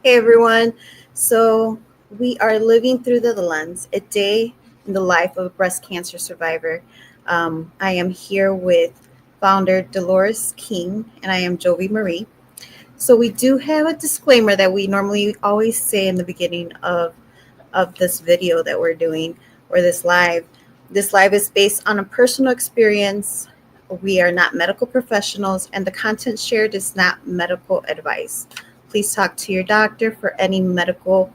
Hey everyone. So we are living through the lens, a day in the life of a breast cancer survivor. I am here with founder Delores King, and I am Jovi Marie. So we do have a disclaimer that we normally always say in the beginning of this video that we're doing or this live. This live is based on a personal experience. We are not medical professionals, and the content shared is not medical advice. Please talk to your doctor for any medical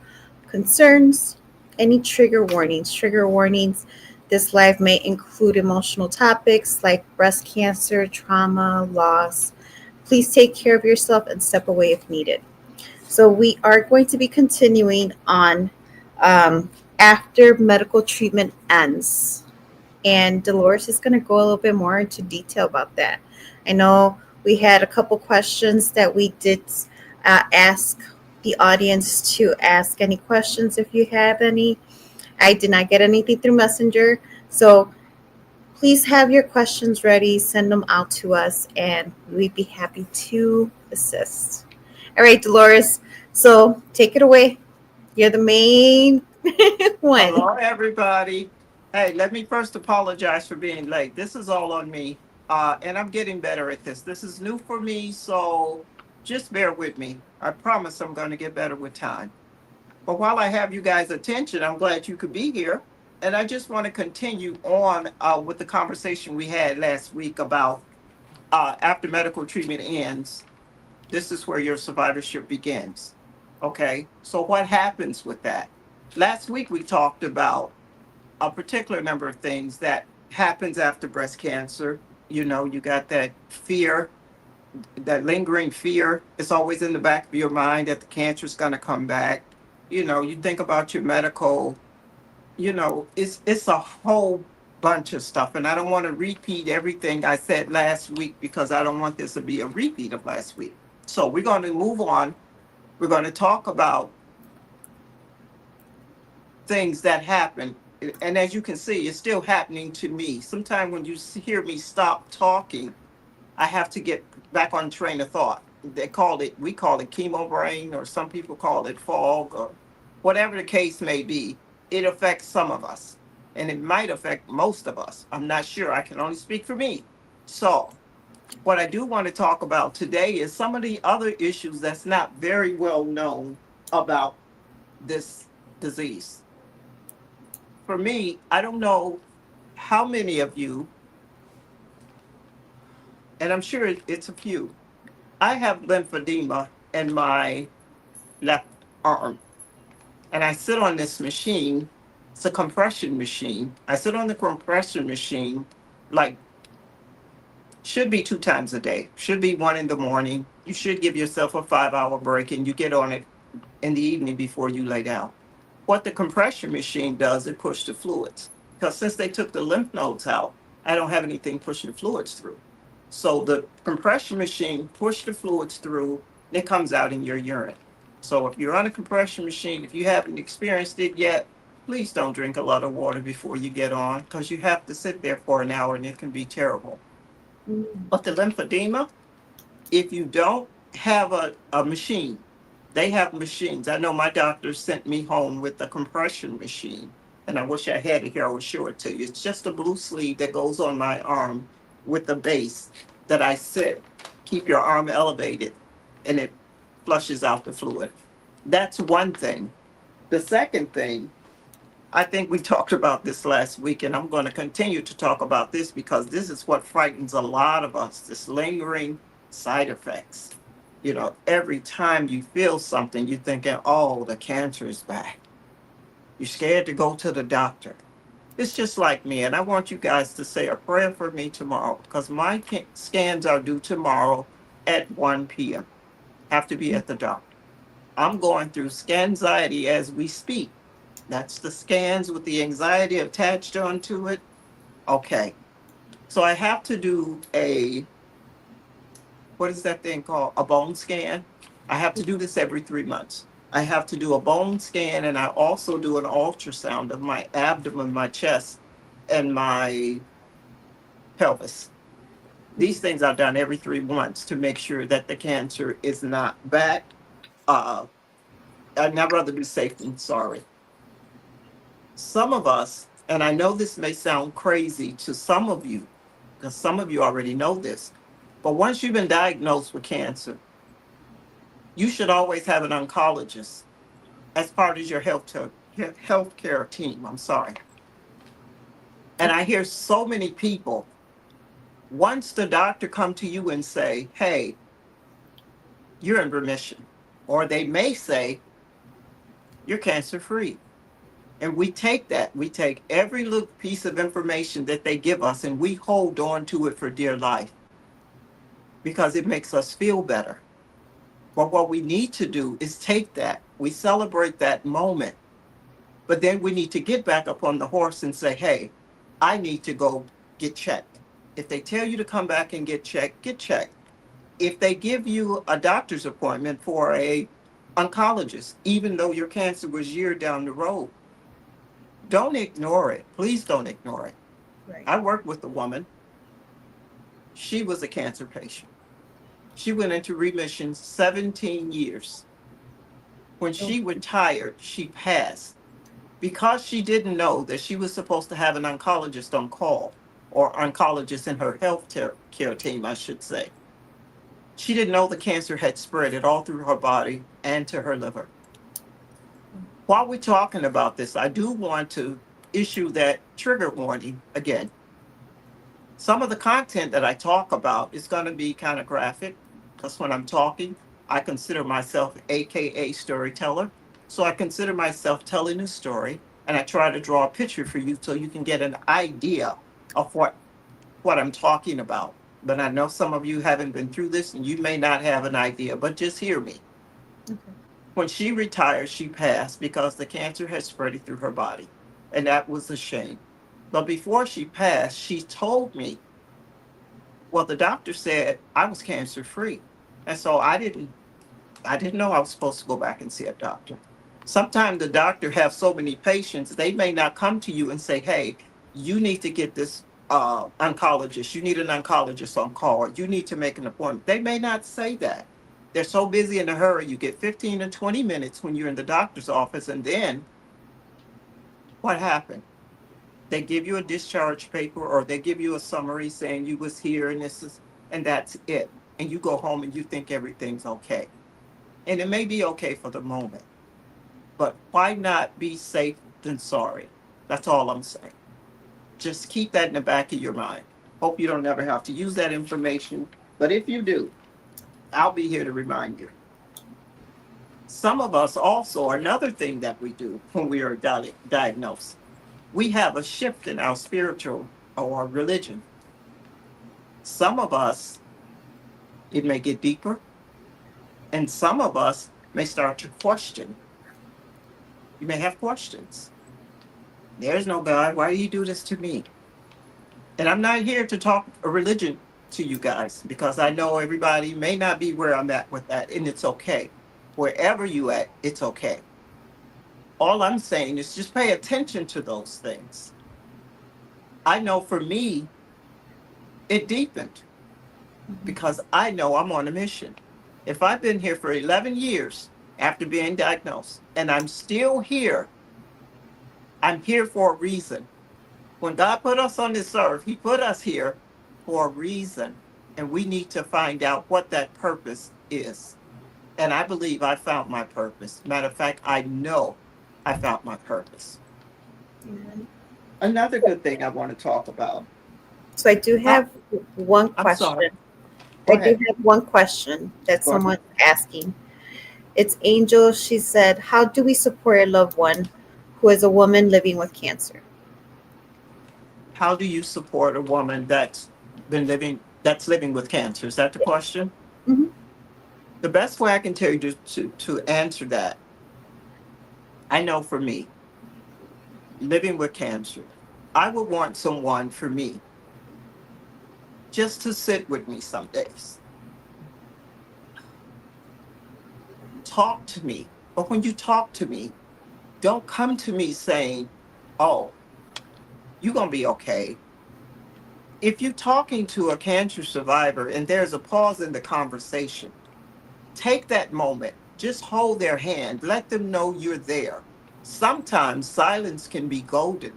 concerns, any trigger warnings. Trigger warnings. This live may include emotional topics like breast cancer, trauma, loss. Please take care of yourself and step away if needed. So we are going to be continuing on after medical treatment ends. And Dolores is going to go a little bit more into detail about that. I know we had a couple questions that we did ask the audience to ask any questions if you have any. I did not get anything through Messenger. So please have your questions ready, send them out to us, and we'd be happy to assist. All right, Dolores. So take it away. You're the main one. Hello, everybody. Hey, let me first apologize for being late. This is all on me, and I'm getting better at this. This is new for me, so just bear with me. I promise I'm going to get better with time. But while I have you guys' attention, I'm glad you could be here. And I just want to continue on with the conversation we had last week about after medical treatment ends, this is where your survivorship begins. Okay, so what happens with that? Last week we talked about a particular number of things that happens after breast cancer. You know, you got that fear, that lingering fear. It's always in the back of your mind that the cancer is going to come back. You know, you think about your medical. It's a whole bunch of stuff, and I don't want to repeat everything I said last week because I don't want this to be a repeat of last week. So we're going to move on. We're going to talk about things that happen. And as you can see, it's still happening to me. Sometimes when you hear me stop talking, I have to get back on train of thought. We call it chemo brain, or some people call it fog, or whatever the case may be. It affects some of us, and it might affect most of us. I'm not sure. I can only speak for me. So, what I do want to talk about today is some of the other issues that's not very well known about this disease. For me, I don't know how many of you, and I'm sure it's a few. I have lymphedema in my left arm, and I sit on this machine. It's a compression machine. I sit on the compression machine like should be 2 times a day. Should be one in the morning. You should give yourself a 5 hour break and you get on it in the evening before you lay down. What the compression machine does, it pushes the fluids. Because since they took the lymph nodes out, I don't have anything pushing the fluids through. So the compression machine pushes the fluids through, and it comes out in your urine. So if you're on a compression machine, if you haven't experienced it yet, please don't drink a lot of water before you get on because you have to sit there for an hour and it can be terrible. But the lymphedema, if you don't have a machine, they have machines. I know my doctor sent me home with a compression machine, and I wish I had it here. I would show it to you. It's just a blue sleeve that goes on my arm with a base that I sit, keep your arm elevated, and it flushes out the fluid. That's one thing. The second thing, I think we talked about this last week, and I'm going to continue to talk about this because this is what frightens a lot of us, this lingering side effects. You know, every time you feel something, you're thinking, oh, the cancer is back. You're scared to go to the doctor. It's just like me, and I want you guys to say a prayer for me tomorrow because my scans are due tomorrow at 1 p.m. Have to be at the doctor. I'm going through scanxiety as we speak. That's the scans with the anxiety attached onto it. Okay. So I have to do what is that thing called? A bone scan. I have to do this every 3 months. I have to do a bone scan and I also do an ultrasound of my abdomen, my chest, and my pelvis. These things I've done every 3 months to make sure that the cancer is not back. Uh, I'd rather be safe than sorry. Some of us, and I know this may sound crazy to some of you, because some of you already know this, but once you've been diagnosed with cancer, you should always have an oncologist as part of your healthcare team. I'm sorry. And I Okay. hear so many people, once the doctor come to you and say, hey, you're in remission, or they may say, you're cancer free. And we take that, we take every little piece of information that they give us and we hold on to it for dear life because it makes us feel better. But what we need to do is take that, we celebrate that moment, but then we need to get back up on the horse and say, hey, I need to go get checked. If they tell you to come back and get checked, get checked. If they give you a doctor's appointment for a oncologist, even though your cancer was year down the road, don't ignore it. Please don't ignore it. Right. I worked with a woman. She was a cancer patient. She went into remission 17 years. When Oh, she retired, she passed because she didn't know that she was supposed to have an oncologist on call, or oncologist in her health care team, I should say. She didn't know the cancer had spread it all through her body and to her liver. While we're talking about this, I do want to issue that trigger warning again. Some of the content that I talk about is going to be kind of graphic because when I'm talking, I consider myself AKA storyteller. So I consider myself telling a story and I try to draw a picture for you so you can get an idea of what I'm talking about. But I know some of you haven't been through this and you may not have an idea, but just hear me. okay. When she retired, she passed because the cancer had spread it through her body. And that was a shame. But before she passed, she told me, well, the doctor said I was cancer free. And so I didn't know I was supposed to go back and see a doctor. Sometimes the doctor have so many patients, they may not come to you and say, hey, you need to get this oncologist. You need an oncologist on call. Or you need to make an appointment. They may not say that. They're so busy in a hurry. You get 15 to 20 minutes when you're in the doctor's office. And then what happened? They give you a discharge paper or they give you a summary saying you was here and this is, and that's it. And you go home and you think everything's okay. And it may be okay for the moment, but why not be safe than sorry? That's all I'm saying. Just keep that in the back of your mind. Hope you don't ever have to use that information. But if you do, I'll be here to remind you. Some of us also, another thing that we do when we are diagnosed, we have a shift in our spiritual or religion. Some of us, it may get deeper, and some of us may start to question. You may have questions. There's no God. Why do you do this to me? And I'm not here to talk a religion to you guys because I know everybody may not be where I'm at with that, and it's okay. Wherever you at, it's okay. All I'm saying is just pay attention to those things. I know for me, it deepened Mhm. because I know I'm on a mission. If I've been here for 11 years after being diagnosed and I'm still here, I'm here for a reason. When God put us on this earth, He put us here for a reason. And we need to find out what that purpose is. And I believe I found my purpose. Matter of fact, I know I found my purpose. Amen. Another good thing I want to talk about. So I do How, have one I'm sorry. question. Go I do ahead. have one question that Go ahead. someone's asking. It's Angel. She said, how do we support a loved one who is a woman living with cancer? How do you support a woman that's living with cancer? Is that the question? Hmm. The best way I can tell you to answer that, I know for me, living with cancer, I would want someone for me just to sit with me some days, talk to me. But when you talk to me, don't come to me saying, oh, you're going to be okay. If you're talking to a cancer survivor and there's a pause in the conversation, take that moment Just hold their hand. Let them know you're there. Sometimes silence can be golden.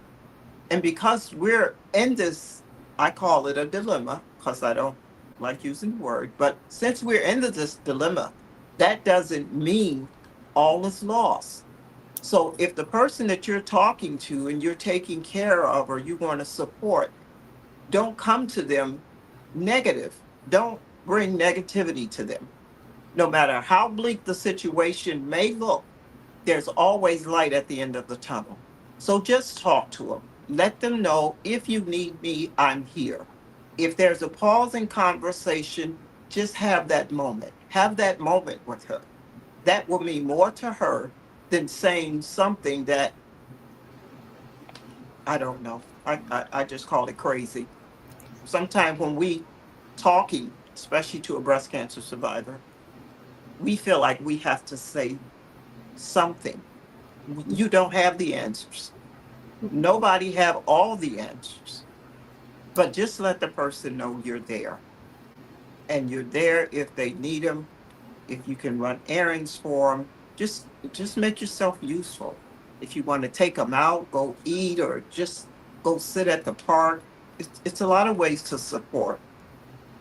And because we're in this, I call it a dilemma because I don't like using the word, but since we're into this dilemma, that doesn't mean all is lost. So if the person that you're talking to and you're taking care of or you want to support, don't come to them negative. Don't bring negativity to them. No matter how bleak the situation may look, there's always light at the end of the tunnel. So just talk to them. Let them know if you need me, I'm here. If there's a pause in conversation, just have that moment. Have that moment with her. That will mean more to her than saying something that I don't know. I just call it crazy. Sometimes when we talking, especially to a breast cancer survivor, we feel like we have to say something. You don't have the answers. Nobody have all the answers, but just let the person know you're there, and you're there if they need them. If you can run errands for them, just make yourself useful. If you want to take them out, go eat, or just go sit at the park, it's a lot of ways to support.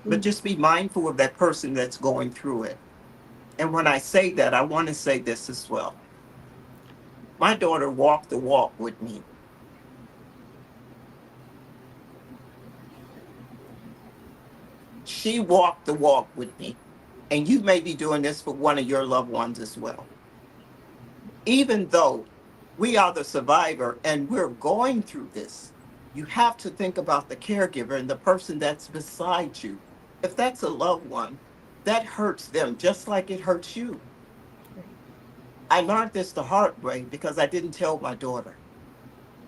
But Mm. just be mindful of that person that's going through it. And when I say that, I want to say this as well. My daughter walked the walk with me. She walked the walk with me. And you may be doing this for one of your loved ones as well. Even though we are the survivor and we're going through this, you have to think about the caregiver and the person that's beside you. If that's a loved one, that hurts them just like it hurts you. I learned this the hard way because I didn't tell my daughter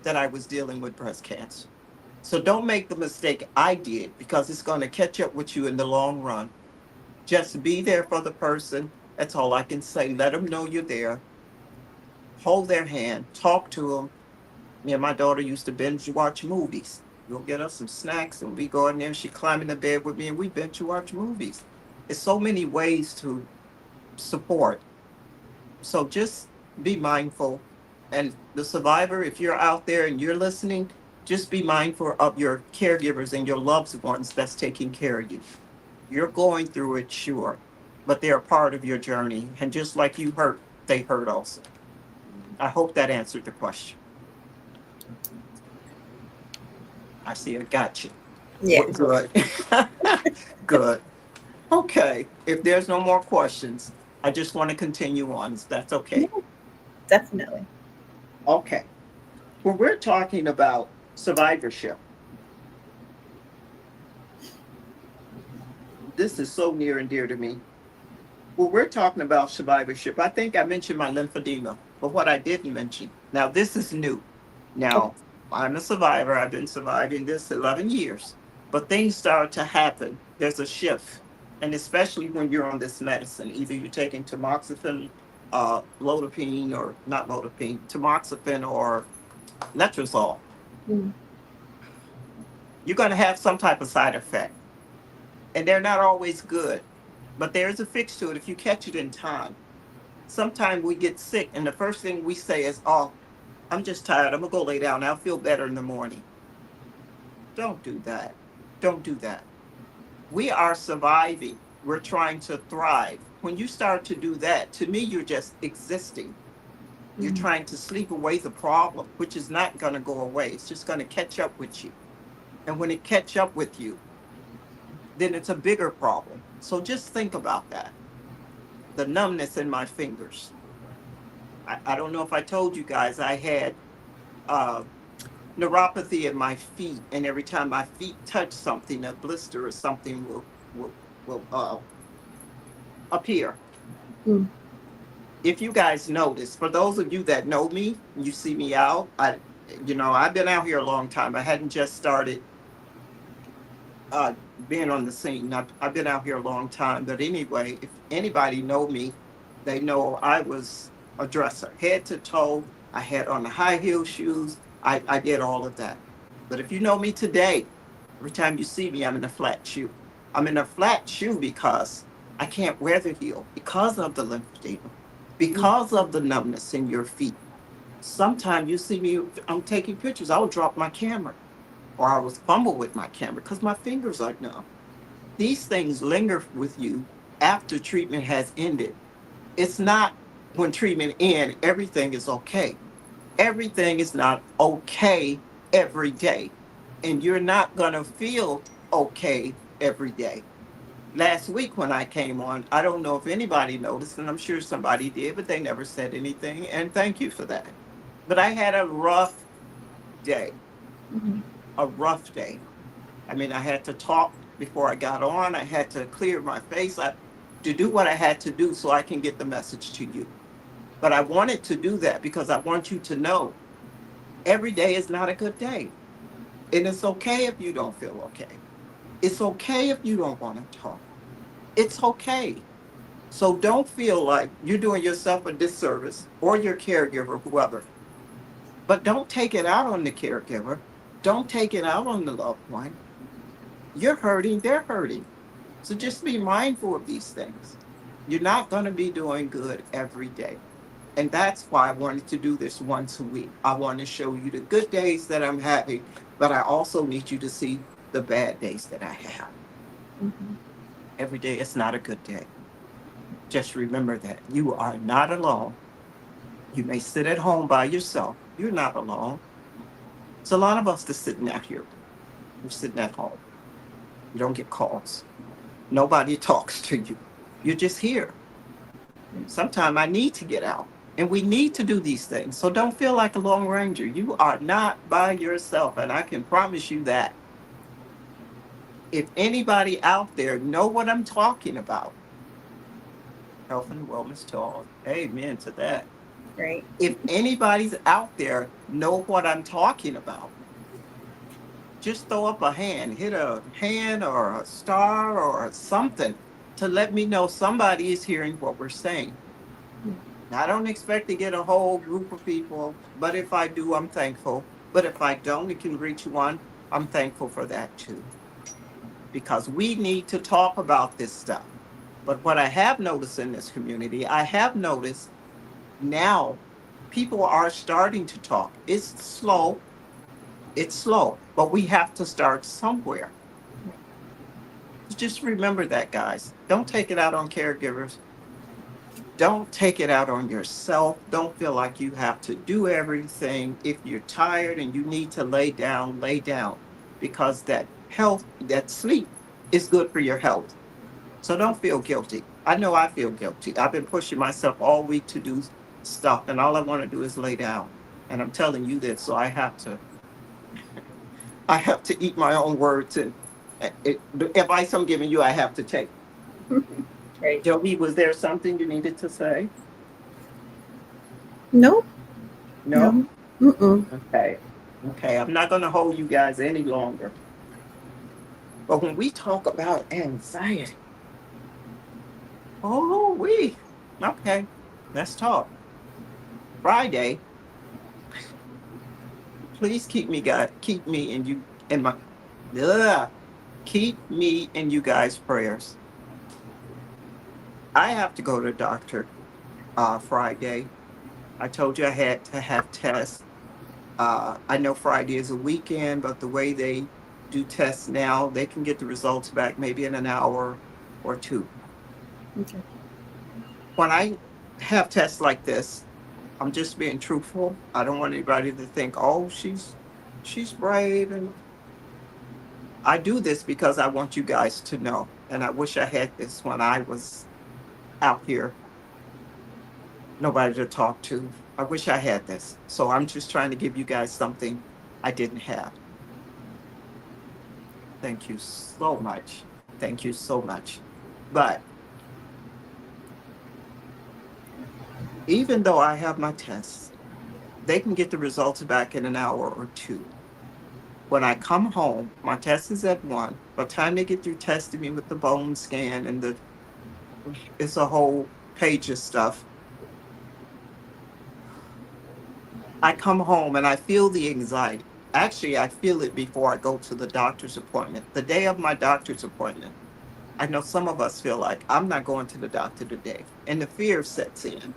that I was dealing with breast cancer. So don't make the mistake I did because it's going to catch up with you in the long run. Just be there for the person. That's all I can say. Let them know you're there. Hold their hand. Talk to them. Me and my daughter used to binge watch movies. We'll get us some snacks and we go in there. She climb in the bed with me and we binge watch movies. There's so many ways to support. So just be mindful. And the survivor, if you're out there and you're listening, just be mindful of your caregivers and your loved ones that's taking care of you. You're going through it, sure, but they're a part of your journey. And just like you hurt, they hurt also. I hope that answered the question. I see it got you. Yeah. Well, good. Good. Okay. If there's no more questions, I just want to continue on. If that's okay. Yeah, definitely. Okay. When we're talking about survivorship, this is so near and dear to me. Well, we're talking about survivorship. I think I mentioned my lymphedema, but what I didn't mention, now this is new. Okay. Now, I'm a survivor. I've been surviving this 11 years, but things start to happen. There's a shift. And especially when you're on this medicine, either you're taking tamoxifen, lodipine, or not lodipine, tamoxifen or letrozole, Mm. you're going to have some type of side effect. And they're not always good, but there's a fix to it if you catch it in time. Sometimes we get sick, and the first thing we say is, "Oh, I'm just tired. I'm going to go lay down. I'll feel better in the morning." Don't do that. Don't do that. We are surviving. We're trying to thrive. When you start to do that, to me, you're just existing. You're Mm. trying to sleep away the problem, which is not going to go away. It's just going to catch up with you. And when it catch up with you, then it's a bigger problem. So just think about that. The numbness in my fingers. I don't know if I told you guys I had uh, neuropathy in my feet, and every time my feet touch something, a blister or something will appear. Mm. If you guys notice, for those of you that know me, you see me out. I've been out here a long time. I hadn't just started being on the scene. I've been out here a long time. But anyway, if anybody know me, they know I was a dresser, head to toe. I had on the high heel shoes. I did all of that. But if you know me today, every time you see me, I'm in a flat shoe. I'm in a flat shoe because I can't wear the heel because of the lymphedema. because of the numbness in your feet. Sometimes you see me, I'm taking pictures, I'll drop my camera or I was fumble with my camera because my fingers are numb. These things linger with you after treatment has ended. It's not when treatment ends, everything is okay. Everything is not okay every day. And you're not going to feel okay every day. Last week when I came on, I don't know if anybody noticed, and I'm sure somebody did, but they never said anything. And thank you for that. But I had a rough day, Mhm. a rough day. I mean, I had to talk before I got on. I had to clear my face to do what I had to do so I can get the message to you. But I wanted to do that because I want you to know every day is not a good day. And it's okay if you don't feel okay. It's okay if you don't want to talk. It's okay. So don't feel like you're doing yourself a disservice or your caregiver, whoever. But don't take it out on the caregiver. Don't take it out on the loved one. You're hurting, they're hurting. So just be mindful of these things. You're not going to be doing good every day. And that's why I wanted to do this once a week. I want to show you the good days that I'm having, but I also need you to see the bad days that I have. Mhm. Every day is not a good day. Just remember that you are not alone. You may sit at home by yourself. You're not alone. It's a lot of us that's sitting out here. We're sitting at home. You don't get calls. Nobody talks to you. You're just here. Sometimes I need to get out. And we need to do these things. So don't feel like a Lone Ranger. You are not by yourself. And I can promise you that. If anybody out there know what I'm talking about, health and wellness to all. Amen to that. Right. If anybody's out there know what I'm talking about, just throw up a hand, hit a hand or a star or something to let me know somebody is hearing what we're saying. Now, I don't expect to get a whole group of people, but if I do, I'm thankful. But if I don't, it can reach one. I'm thankful for that too, because we need to talk about this stuff. But what I have noticed in this community, I have noticed now people are starting to talk. It's slow, but we have to start somewhere. Just remember that, guys. Don't take it out on caregivers. Don't take it out on yourself. Don't feel like you have to do everything. If you're tired and you need to lay down because that health, that sleep is good for your health. So don't feel guilty. I know I feel guilty. I've been pushing myself all week to do stuff, and all I want to do is lay down. And I'm telling you this, so I have to eat my own words, and the advice I'm giving you, I have to take. Right. Joey, was there something you needed to say? Nope. No? No. Mm-mm. Okay. Okay. I'm not going to hold you guys any longer. But when we talk about anxiety, oh, okay. Let's talk. Friday, please keep me, guys, keep me and you in my, ugh, keep me in you guys' prayers. I have to go to the doctor Friday. I told you I had to have tests. I know Friday is a weekend, but the way they do tests now, they can get the results back maybe in an hour or two. Okay. When I have tests like this, I'm just being truthful. I don't want anybody to think, oh, she's brave, and I do this because I want you guys to know. And I wish I had this when I was out here, nobody to talk to. I wish I had this. So I'm just trying to give you guys something I didn't have. Thank you so much. Thank you so much. But even though I have my tests, they can get the results back in an hour or two. When I come home, my test is at 1. By the time they get through testing me with the bone scan and it's a whole page of stuff, I come home and I feel the anxiety. Actually, I feel it before I go to the doctor's appointment. The day of my doctor's appointment, I know some of us feel like I'm not going to the doctor today, and the fear sets in.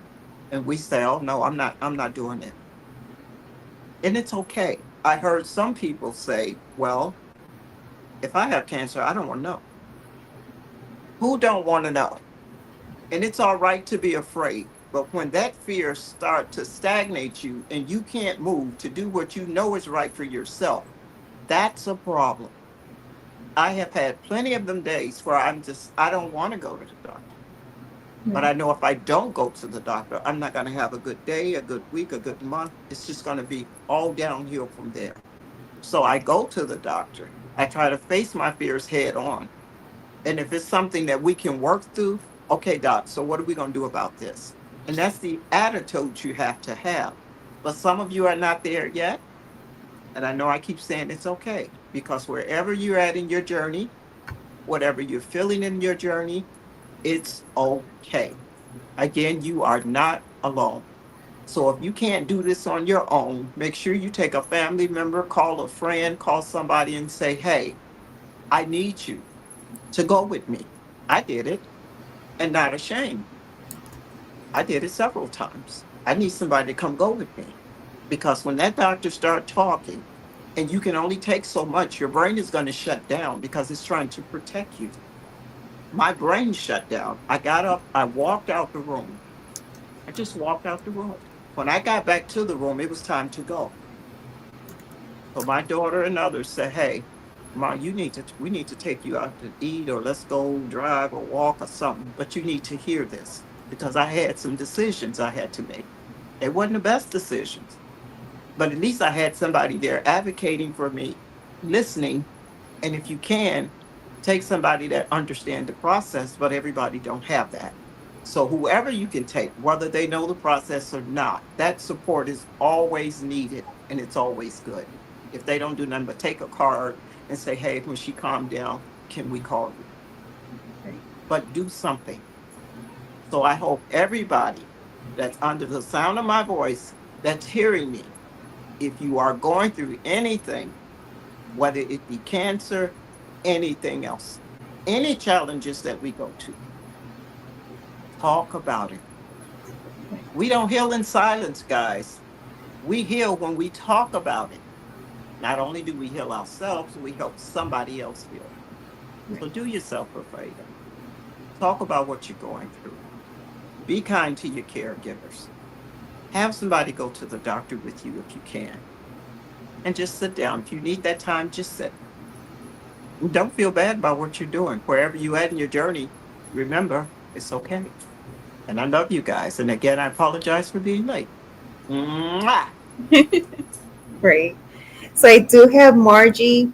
And we say, oh no, I'm not doing it. And it's okay. I heard some people say, well, if I have cancer, I don't want to know. Who don't want to know? And it's all right to be afraid. But when that fear start to stagnate you and you can't move to do what you know is right for yourself, that's a problem. I have had plenty of them days where I don't want to go to the doctor. But Right. I know if I don't go to the doctor, I'm not going to have a good day, a good week, a good month. It's just going to be all downhill from there. So I go to the doctor. I try to face my fears head on. And if it's something that we can work through, okay, doc, so what are we going to do about this? And that's the attitude you have to have. But some of you are not there yet. And I know I keep saying it's okay because wherever you're at in your journey, whatever you're feeling in your journey, it's okay. Again, you are not alone. So if you can't do this on your own, make sure you take a family member, call a friend, call somebody and say, hey, I need you to go with me. I did it and not ashamed. I did it several times. I need somebody to come go with me because when that doctor start talking and you can only take so much, your brain is going to shut down because it's trying to protect you. My brain shut down. I got up, I walked out the room. I just walked out the room. When I got back to the room, it was time to go. So my daughter and others said, hey, Ma, we need to take you out to eat or let's go drive or walk or something. But you need to hear this because I had some decisions I had to make. They wasn't the best decisions, but at least I had somebody there advocating for me, listening. And if you can, take somebody that understand the process, but everybody don't have that. So whoever you can take, whether they know the process or not, that support is always needed and it's always good. If they don't do nothing but take a card and say, hey, when she calmed down, can we call you? Right. But do something. So I hope everybody that's under the sound of my voice that's hearing me, if you are going through anything, whether it be cancer, anything else, any challenges that we go to, talk about it. We don't heal in silence, guys. We heal when we talk about it. Not only do we heal ourselves, we help somebody else heal. Right. So do yourself a favor. Talk about what you're going through. Be kind to your caregivers. Have somebody go to the doctor with you if you can. And just sit down. If you need that time, just sit. And don't feel bad about what you're doing. Wherever you at in your journey, remember, it's okay. And I love you guys. And again, I apologize for being late. Mwah! Right. So I do have Margie.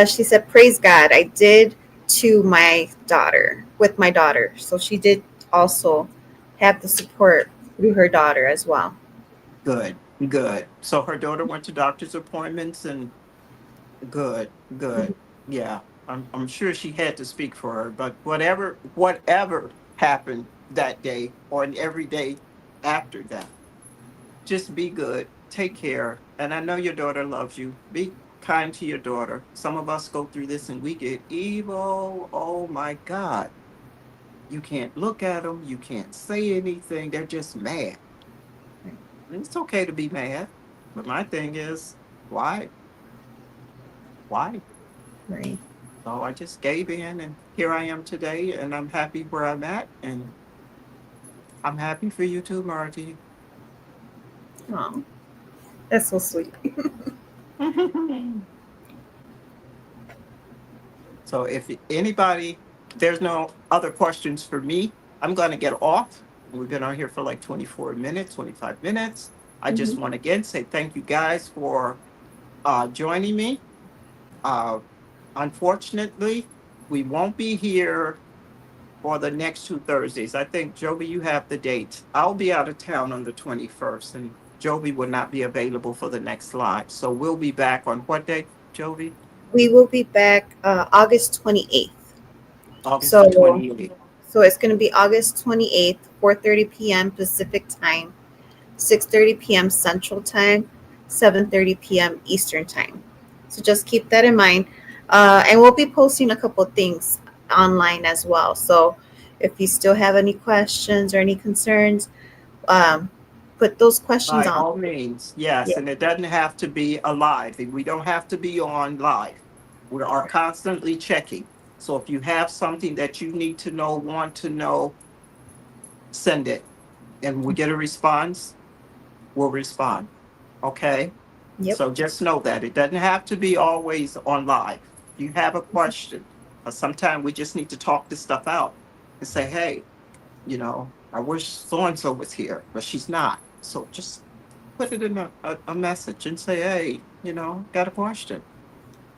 She said, "Praise God, I did to my daughter with my daughter." So she did also have the support through her daughter as well. Good, good. So her daughter went to doctor's appointments and good, good. Yeah. I'm sure she had to speak for her, but whatever happened that day or in every day after that, just be good. Take care. And I know your daughter loves you. Be kind to your daughter. Some of us go through this and we get evil. Oh my God. You can't look at them. You can't say anything. They're just mad. And it's okay to be mad. But my thing is, why? Why? Right. So I just gave in and here I am today and I'm happy where I'm at. And I'm happy for you too, Margie. Oh, that's so sweet. So if anybody, there's no other questions for me, I'm going to get off. We've been on here for like 24 minutes, 25 minutes. I just Mhm. want to again say thank you guys for joining me. Uh, Unfortunately, we won't be here for the next two Thursdays. I think, Joby, you have the dates. I'll be out of town on the 21st, and Joby will not be available for the next live. So we'll be back on what day, Joby? We will be back August 28th. August the So 28th. it's going to be August 28th, 4:30 p.m. Pacific time, 6:30 p.m. Central Time, 7:30 p.m. Eastern Time. So just keep that in mind. And we'll be posting a couple things online as well. So if you still have any questions or any concerns, um, put those questions By on. all means, yes. Yeah. And it doesn't have to be a live. We don't have to be on live. We are constantly checking. So if you have something that you need to know, want to know, send it. And we get a response, we'll respond. Okay? Yep. So just know that it doesn't have to be always on live. If you have a question, sometimes we just need to talk this stuff out and say, hey, I wish so and so was here, but she's not. So just put it in a message and say, hey, got a question.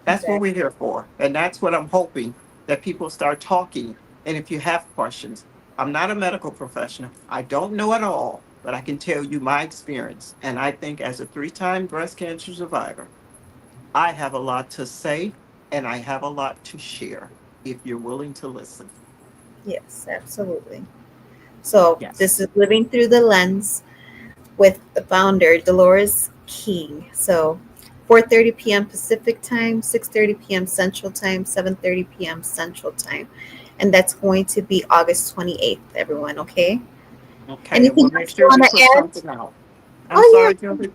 That's what Exactly. we're here for. And that's what I'm hoping that people start talking. And if you have questions, I'm not a medical professional. I don't know it all, but I can tell you my experience. And I think as a 3-time breast cancer survivor, I have a lot to say and I have a lot to share if you're willing to listen. Yes, absolutely. So this Yes. is Living Through the Lens with the founder, Delores King. So 4:30 p.m. Pacific time, 6:30 p.m. Central time, 7:30 p.m. Central time. And that's going to be August 28th, everyone, okay? Okay. And Anything we'll make else you sure we want put to add? something out. I'm Oh, sorry, yeah. Joey.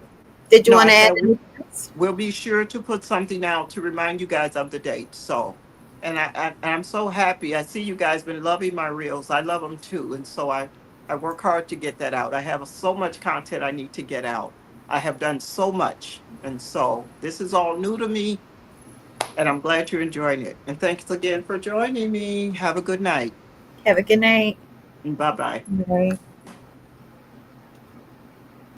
Did you No, want I to add said anything else? we'll be sure to put something out to remind you guys of the date. So, and I'm so happy. I see you guys been loving my reels. I love them too, and so I work hard to get that out. I have so much content I need to get out. I have done so much, and so this is all new to me, and I'm glad you're enjoying it. And thanks again for joining me. Have a good night. Have a good night. Bye bye. Bye.